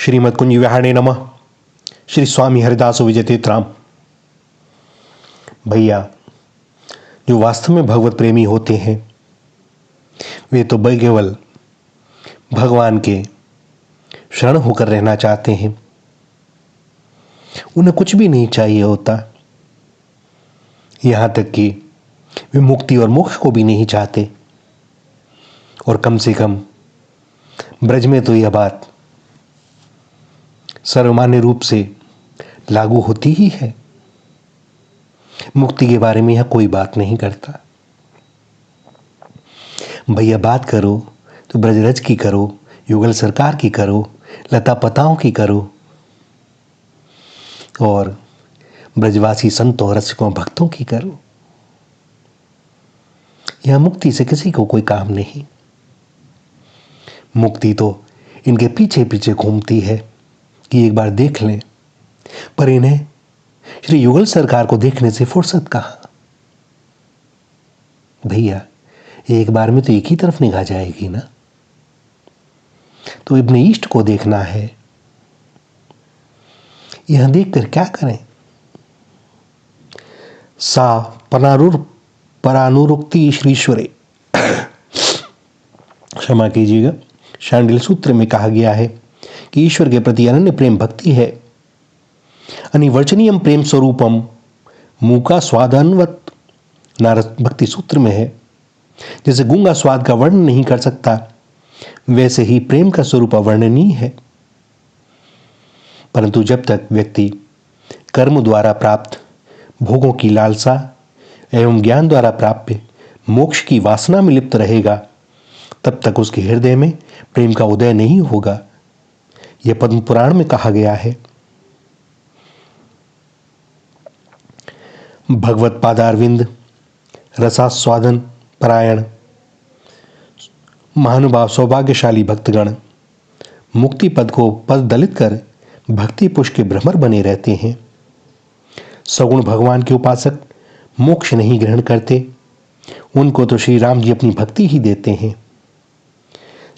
श्रीमद कुंज विहाणे नमः। श्री स्वामी हरिदास विजयतीर्थराम। भैया, जो वास्तव में भगवत प्रेमी होते हैं वे तो केवल भगवान के शरण होकर रहना चाहते हैं। उन्हें कुछ भी नहीं चाहिए होता, यहाँ तक कि वे मुक्ति और मोक्ष को भी नहीं चाहते। और कम से कम ब्रज में तो यह बात सर्वमान्य रूप से लागू होती ही है। मुक्ति के बारे में यह कोई बात नहीं करता। भैया, बात करो तो ब्रजरज की करो, युगल सरकार की करो, लता पताओं की करो और ब्रजवासी संतों रसिकों भक्तों की करो। यह मुक्ति से किसी को कोई काम नहीं। मुक्ति तो इनके पीछे पीछे घूमती है कि एक बार देख लें, पर इन्हें श्री युगल सरकार को देखने से फुर्सत कहाँ। भैया, एक बार में तो एक ही तरफ निगाह जाएगी ना, तो इब्ने ईस्ट को देखना है। यह देखकर क्या करें। सा परानुरुक्ति श्रीश्वरे, क्षमा कीजिएगा, शांडिल्य सूत्र में कहा गया है कि ईश्वर के प्रति अनन्य प्रेम भक्ति है। अनिवर्चनीयम प्रेम स्वरूपम मूका स्वादानवत, नारद भक्ति सूत्र में है। जैसे गूंगा स्वाद का वर्णन नहीं कर सकता, वैसे ही प्रेम का स्वरूप अवर्णनीय है। परंतु जब तक व्यक्ति कर्म द्वारा प्राप्त भोगों की लालसा एवं ज्ञान द्वारा प्राप्त मोक्ष की वासना में लिप्त रहेगा, तब तक उसके हृदय में प्रेम का उदय नहीं होगा। यह पद्म पुराण में कहा गया है। भगवत पादारविंद रसास्वादन परायण महानुभाव सौभाग्यशाली भक्तगण मुक्ति पद को पद दलित कर भक्ति पुष्प के भ्रमर बने रहते हैं। सगुण भगवान के उपासक मोक्ष नहीं ग्रहण करते, उनको तो श्री राम जी अपनी भक्ति ही देते हैं।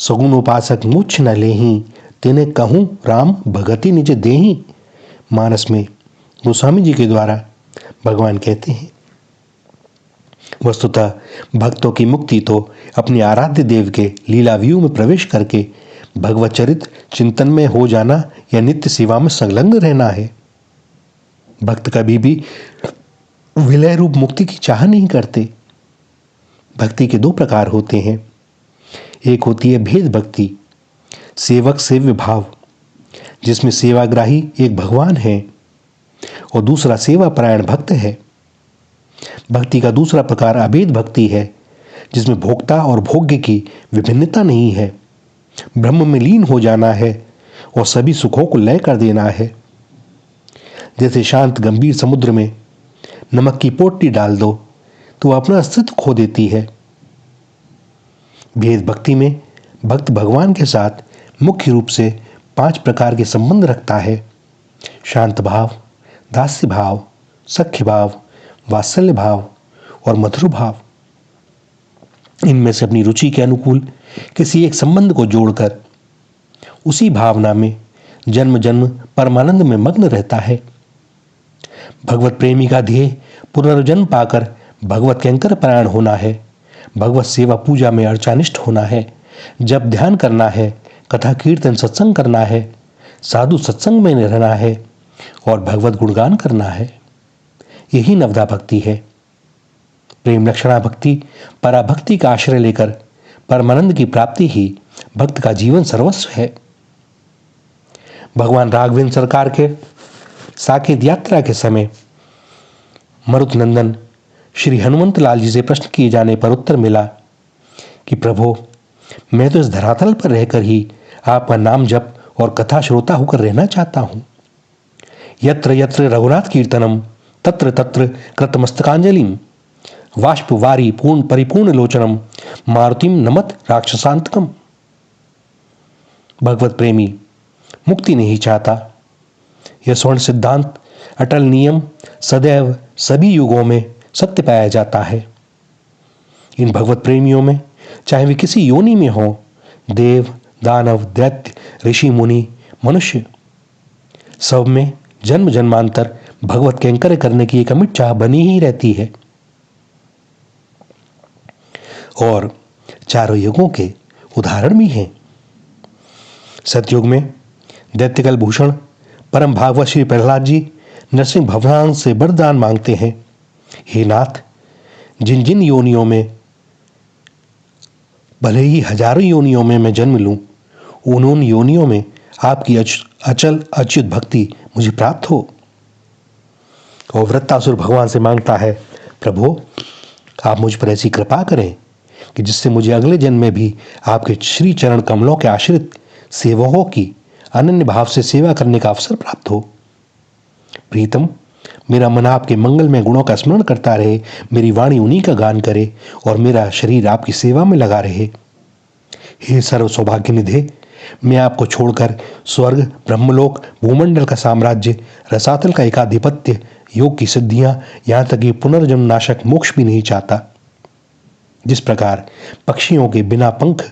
सगुण उपासक मोक्ष न लेही, तेने कहूँ राम भगति निज देही, मानस में गोस्वामी जी के द्वारा भगवान कहते हैं। वस्तुतः भक्तों की मुक्ति तो अपने आराध्य देव के लीला व्यू में प्रवेश करके भगवत चरित चिंतन में हो जाना या नित्य सेवा में संलग्न रहना है। भक्त कभी भी विलय रूप मुक्ति की चाह नहीं करते। भक्ति के दो प्रकार होते हैं। एक होती है भेद भक्ति, सेवक सेव्य भाव, जिसमें सेवाग्राही एक भगवान है और दूसरा सेवा परायण भक्त है। भक्ति का दूसरा प्रकार अभेद भक्ति है, जिसमें भोक्ता और भोग्य की विभिन्नता नहीं है। ब्रह्म में लीन हो जाना है और सभी सुखों को लय कर देना है। जैसे शांत गंभीर समुद्र में नमक की पोटली डाल दो तो वह अपना अस्तित्व खो देती है। भेद भक्ति में भक्त भगवान के साथ मुख्य रूप से 5 प्रकार के संबंध रखता है: शांत भाव, दास्य भाव, सख्य भाव, वात्सल्य भाव और मधुर भाव। इनमें से अपनी रुचि के अनुकूल किसी एक संबंध को जोड़कर उसी भावना में जन्म जन्म परमानंद में मग्न रहता है। भगवत प्रेमी का ध्येय पुनर्जन्म पाकर भगवत कैंकर परायण होना है, भगवत सेवा पूजा में अर्चानिष्ठ होना है, जब ध्यान करना है, कथा कीर्तन सत्संग करना है, साधु सत्संग में रहना है और भगवत गुणगान करना है। यही नवदा भक्ति है। प्रेम लक्षणा भक्ति पराभक्ति का आश्रय लेकर परमानंद की प्राप्ति ही भक्त का जीवन सर्वस्व है। भगवान राघवेंद्र सरकार के साकेत यात्रा के समय मरुत नंदन श्री हनुमंत लाल जी से प्रश्न किए जाने पर उत्तर मिला कि प्रभु, मैं तो इस धरातल पर रहकर ही आपका नाम जप और कथा श्रोता होकर रहना चाहता हूं। यत्र यत्र रघुनाथ कीर्तनम तत्र तत्र कृतमस्तकांजलिम वाष्प वारी पूर्ण परिपूर्ण लोचनम मारुतिम नमत राक्षसांतकम। भगवत प्रेमी मुक्ति नहीं चाहता। यह स्वर्ण सिद्धांत अटल नियम सदैव सभी युगों में सत्य पाया जाता है। इन भगवत प्रेमियों में चाहे वे किसी योनि में हो, देव दानव दैत्य ऋषि मुनि मनुष्य सब में जन्म जन्मांतर भगवत कैंकर्य करने की एक अमिट चाह बनी ही रहती है। और चारों युगों के उदाहरण भी हैं। सतयुग में दैत्यकल भूषण परम भागवत श्री प्रहलाद जी नरसिंह भगवान से वरदान मांगते हैं, हे नाथ, जिन जिन योनियों में, भले ही हजारों योनियों में मैं जन्म लूं, उन योनियों में आपकी अचल अच्युत भक्ति मुझे प्राप्त हो। और वृत्तासुर भगवान से मांगता है, प्रभु आप मुझ पर ऐसी कृपा करें कि जिससे मुझे अगले जन्म में भी आपके श्री चरण कमलों के आश्रित सेवकों की अनन्य भाव से सेवा करने का अवसर प्राप्त हो। प्रीतम, मेरा मन आपके मंगलमय गुणों का स्मरण करता रहे, मेरी वाणी उन्हीं का गान करे और मेरा शरीर आपकी सेवा में लगा रहे। हे सर्व सौभाग्य निधे, मैं आपको छोड़कर स्वर्ग, ब्रह्मलोक, भूमंडल का साम्राज्य, रसातल का एकाधिपत्य, योग की सिद्धियां, यहाँ तक कि पुनर्जन्म नाशक मोक्ष भी नहीं चाहता। जिस प्रकार पक्षियों के बिना पंख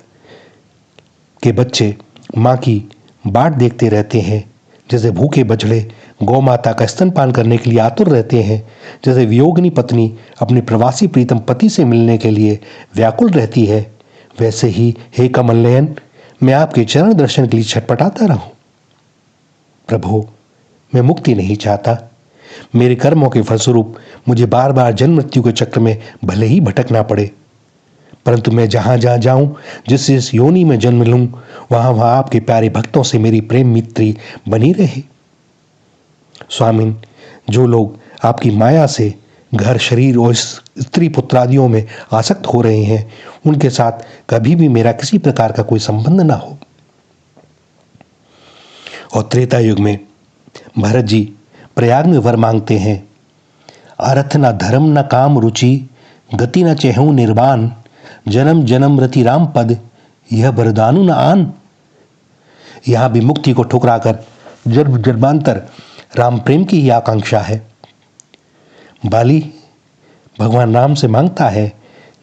के बच्चे माँ की बाट देखते रहते हैं, जैसे भूखे बछड़े गौ माता का स्तनपान करने के लिए आतुर रहते हैं, जैसे वियोगिनी पत्नी अपने प्रवासी प्रीतम पति से मिलने के लिए व्याकुल रहती है, वैसे ही हे कमल नयन, मैं आपके चरण दर्शन के लिए छटपटाता रहूं। प्रभु, मैं मुक्ति नहीं चाहता। मेरे कर्मों के फलस्वरूप मुझे बार बार जन्म मृत्यु के चक्र में भले ही भटकना पड़े, परंतु मैं जहां जहां जाऊं, जिस योनि में जन्म लूं, वहां वहां आपके प्यारे भक्तों से मेरी प्रेम मित्री बनी रहे। स्वामिन, जो लोग आपकी माया से घर, शरीर और स्त्री पुत्रादियों में आसक्त हो रहे हैं, उनके साथ कभी भी मेरा किसी प्रकार का कोई संबंध ना हो। और त्रेता युग में भरत जी प्रयाग में वर मांगते हैं, अर्थ न धर्म न काम रुचि, गति न चेहू निर्वाण, जन्म जन्म रति राम पद, यह वरदानु न आन। यहां भी मुक्ति को ठुकराकर जन्म जन्मांतर राम प्रेम की ही आकांक्षा है। बाली भगवान राम से मांगता है,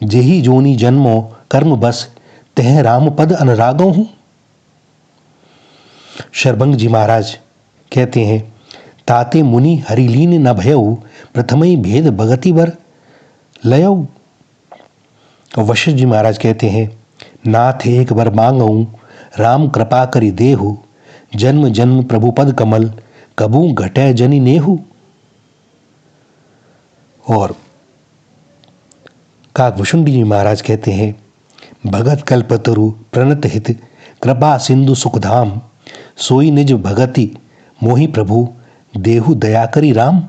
जेहि जोनी जन्मो कर्म बस, तह राम पद अनुरागो हूं। शरभंग जी महाराज कहते हैं, ताते मुनि हरिलीन न भयऊ, प्रथमई भेद भगति वर लयऊ। और वशिष्ठ जी महाराज कहते हैं, नाथ एक वर मांगऊ, राम कृपा करि देहु, जन्म जन्म प्रभु पद कमल, कबू घटे जनि नेहु। और काकभूषुंडी जी महाराज कहते हैं, भगत कल्पतरु प्रणत हित, कृपा सिंधु सुखधाम, सोई निज भगति मोहि प्रभु, देहु दया करी राम।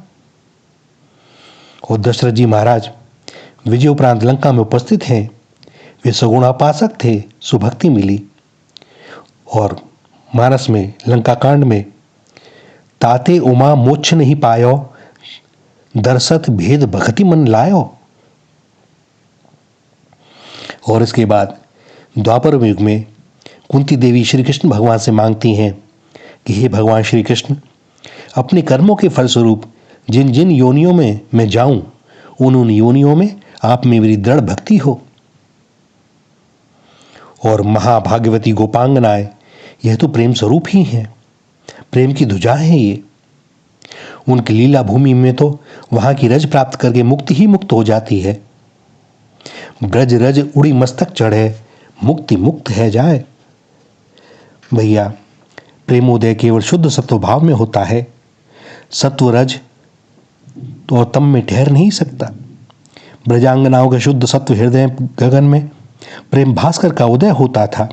और दशरथ जी महाराज विजय उपरांत लंका में उपस्थित हैं। वे सगुणापासक थे, सुभक्ति मिली। और मानस में लंका कांड में, ताते उमा मोक्ष नहीं पायो, दरसत भेद भगति मन लायो। और इसके बाद द्वापर युग में कुंती देवी श्री कृष्ण भगवान से मांगती हैं कि हे भगवान श्री कृष्ण, अपने कर्मों के फलस्वरूप जिन जिन योनियों में मैं जाऊं, उन योनियों में आप में मेरी दृढ़ भक्ति हो। और महाभाग्यवती गोपांगनाएं, यह तो प्रेम स्वरूप ही हैं, प्रेम की ध्वजा है ये। उनकी लीला भूमि में तो वहां की रज प्राप्त करके मुक्ति ही मुक्त हो जाती है। ब्रज रज उड़ी मस्तक चढ़े, मुक्ति मुक्त है जाए। भैया, प्रेमोदय केवल शुद्ध सत्व भाव में होता है। सत्व रज तो तम में ठहर नहीं सकता। ब्रजांगनाओं के शुद्ध सत्व हृदय गगन में प्रेम भास्कर का उदय होता था।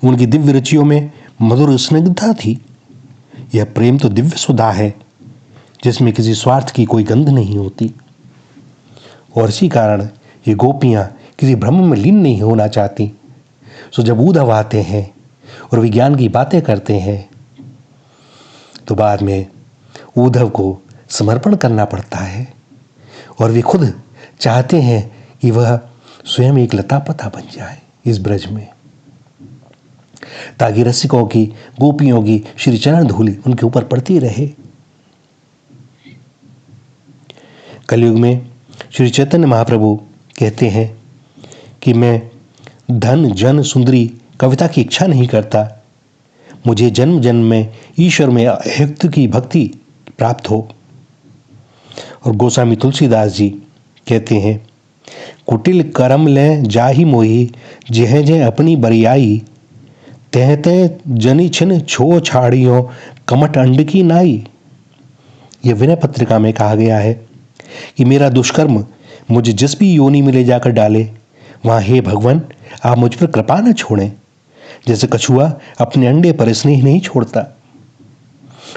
उनकी दिव्य रुचियों में मधुर स्निग्धता थी। यह प्रेम तो दिव्य सुधा है, जिसमें किसी स्वार्थ की कोई गंध नहीं होती। और इसी कारण ये गोपियां किसी भ्रम में लीन नहीं होना चाहती। सो जब उद्धव आते हैं और विज्ञान की बातें करते हैं, तो बाद में उद्धव को समर्पण करना पड़ता है। और वे खुद चाहते हैं कि वह स्वयं एक लता पता बन जाए इस ब्रज में, ताकि रसिकों की, गोपियों की श्री चरण धूलि उनके ऊपर पड़ती रहे। कलयुग में श्री चैतन्य महाप्रभु कहते हैं कि मैं धन, जन, सुंदरी, कविता की इच्छा नहीं करता, मुझे जन्म जन्म में ईश्वर में अयुक्त की भक्ति प्राप्त हो। और गोस्वामी तुलसीदास जी कहते हैं, कुटिल करम ले जाहि मोहि, जह जह अपनी बरियाई, तह तह जनि छिन छो छाड़ियों, कमट अंड की नाई। यह विनय पत्रिका में कहा गया है कि मेरा दुष्कर्म मुझे जिस भी योनि में ले जाकर डाले, वहां हे भगवान आप मुझ पर कृपा न छोड़ें, जैसे कछुआ अपने अंडे पर स्नेह नहीं छोड़ता।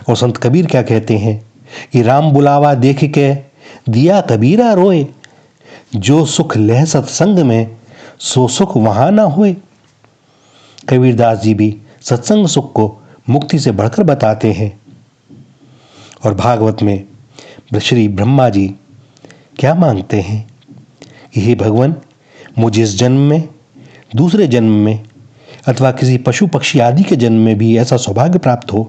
और संत कबीर क्या कहते हैं कि राम बुलावा देख के दिया कबीरा रोए, जो सुख लह सत्संग में सो सुख वहां ना होए। कबीरदास जी भी सत्संग सुख को मुक्ति से बढ़कर बताते हैं। और भागवत में श्री ब्रह्मा जी क्या मांगते हैं कि हे भगवान मुझे इस जन्म में, दूसरे जन्म में अथवा किसी पशु पक्षी आदि के जन्म में भी ऐसा सौभाग्य प्राप्त हो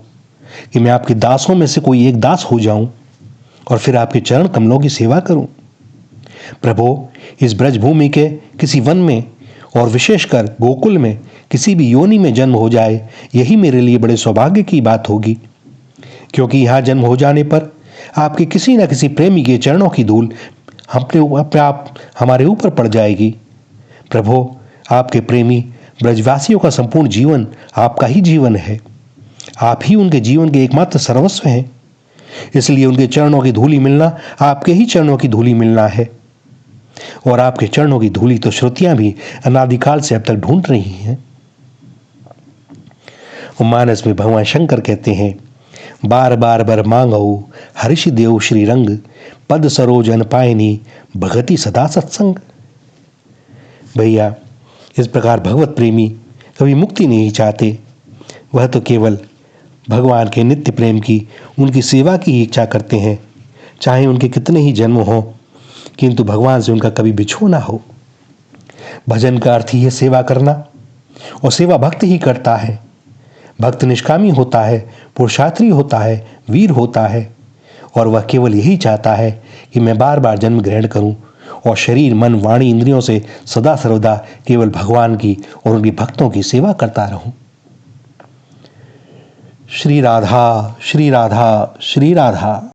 कि मैं आपके दासों में से कोई एक दास हो जाऊं और फिर आपके चरण कमलों की सेवा करूं। प्रभु इस ब्रजभूमि के किसी वन में और विशेषकर गोकुल में किसी भी योनि में जन्म हो जाए, यही मेरे लिए बड़े सौभाग्य की बात होगी, क्योंकि यहाँ जन्म हो जाने पर आपके किसी न किसी प्रेमी के चरणों की धूल अपने आप हमारे ऊपर पड़ जाएगी। प्रभु आपके प्रेमी ब्रजवासियों का संपूर्ण जीवन आपका ही जीवन है, आप ही उनके जीवन के एकमात्र सर्वस्व हैं, इसलिए उनके चरणों की धूली मिलना आपके ही चरणों की धूली मिलना है। और आपके चरणों की धूली तो श्रुतियां भी अनादिकाल से अब तक ढूंढ रही हैं। मानस में भगवान शंकर कहते हैं, बार बार बर मांगऊ हर्षि देव श्री रंग, पद सरोजन पायनी भगति सदा सत्संग। भैया इस प्रकार भगवत प्रेमी कभी मुक्ति नहीं चाहते, वह तो केवल भगवान के नित्य प्रेम की, उनकी सेवा की इच्छा करते हैं, चाहे उनके कितने ही जन्म हों, किंतु भगवान से उनका कभी बिछो ना हो। भजन का अर्थ ही है सेवा करना, और सेवा भक्त ही करता है। भक्त निष्कामी होता है, पुरुषार्थी होता है, वीर होता है, और वह केवल यही चाहता है कि मैं बार बार जन्म ग्रहण करूं और शरीर मन वाणी इंद्रियों से सदा सर्वदा केवल भगवान की और उनके भक्तों की सेवा करता रहूं। श्री राधा श्री राधा श्री राधा।